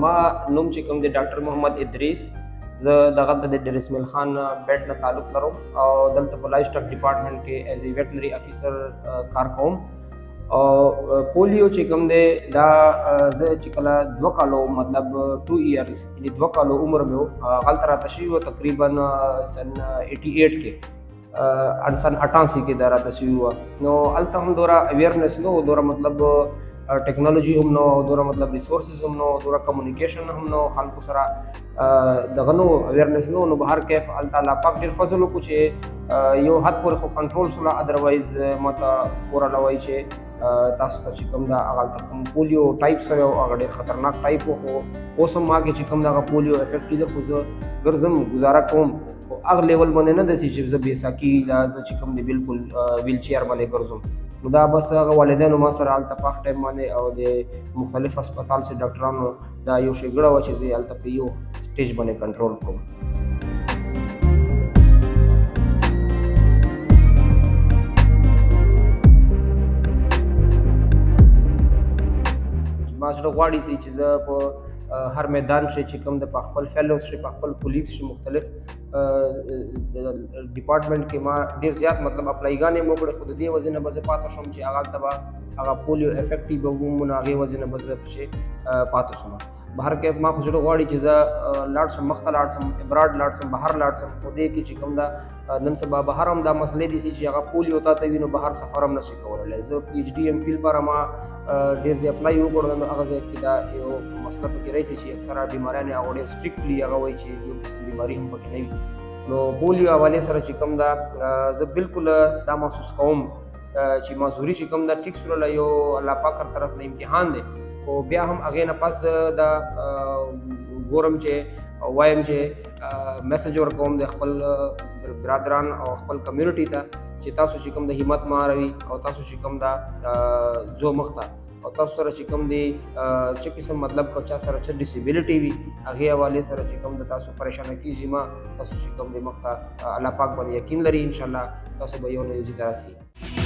زما نوم چې کوم دی ډاکټر محمد ادریس. زه دغه د ډیر اسماعیل خان بیډ نه تعلق لرم او دلته په لایف سټاک ډپارټمنټ کې ایز ای ویټنري افیسر کار کوم. او پولیو چې کوم دی دا زه چې کله 2 کالو مطلب 2 ایئرز یعنی 2 کالو عمر مې و هلته راته شوي وه تقریبا سن 88 کې سن 88 کې دا راته شوي وه. نو هلته هم دوره اویرنس نه و، دوره مطلب ټیکنالوژي هم نو، دوره مطلب ریسورسز هم نو، دوره کمیونیکیشن هم نو، خلکو سره دغه نو اویرنس نو. نو به هر کیف هلته الله پاک ډېر فضل وکړو چې یو حد پورې خو کنټرول شوله، ادروایز ماته پوره وایي چې تاسو ته چې کوم دا هغه کوم پولیو ټایپ سره یو هغه ډېر خطرناک ټایپ و، خو اوس هم ما کې چې کوم دغه پولیو افیکټ دی خو زه ګرځم ګزاره کوم، خو هغه لیول باندې نه داسې چې زه بېساکي دا زه چې کوم دی بالکل ویل چیر باندې ګرځم. نو دا بس هغه والدینو ما سره هلته په ټایم باندې او د مختلف هسپتال سره ډاکټرانو دا یو ښېګړه وه چې زه هلته په یو سټیج باندې کنټرول کوم. ما زړه غواړي چې زه په هر میدان چې کوم د په خپل فیلوز په خپل کولیګز مختلف ډپارټمنټ کې ما ډېر زیات مطلب اپلایګانې مو کړې، خو د دې وجې نه به زه پاتې شوم چې هغه ته به هغه پولیو افیکټ به ومو، نو هغې وجې نه به زه پسې پاتې شوم. بهر کیف ما خو زړه غواړي چې زه لاړ شم، مخته لاړ شم، ابراډ لاړ شم، بهر لاړ شم، خو دې کې چې کوم دا نن سبا بهر هم دا مسلې دي چې هغه پولیو تا ته وي نو بهر سفر هم نشي کولی. زه پی ایچ ډي ایم فیل لپاره ما ډېر ځای اپلای وکړو، نو هغه ځای کې دا یو مسله پکې راشي چې اکثره بیماریان یې هغه ډېر سټرکټلي هغه وایي چې یو قسم بیماري هم پکې نه وي. نو پولیو حوالې سره چې کوم دا زه بالکل دا محسوس کوم چې معذوري چې کوم دا ټیک سوله یو الله پاک هر طرف نه امتحان دی، خو بیا هم هغې نه پس دا ګورم چې وایم چې میسج ورکوم د خپل برادران او خپل کمیونټي ته چې تاسو چې کوم د همت مه هروي او تاسو چې کوم دا زو مخته او تاسو سره چې کوم دی چې قسم مطلب که چا سره چې ډسیبلیټي وي هغې حوالې سره چې کوم د تاسو پریشانه کېږي ما تاسو چې کوم دی مخته الله پاک باندې یقین لري، انشاءالله تاسو به یو نه یو ځای ته راسئ.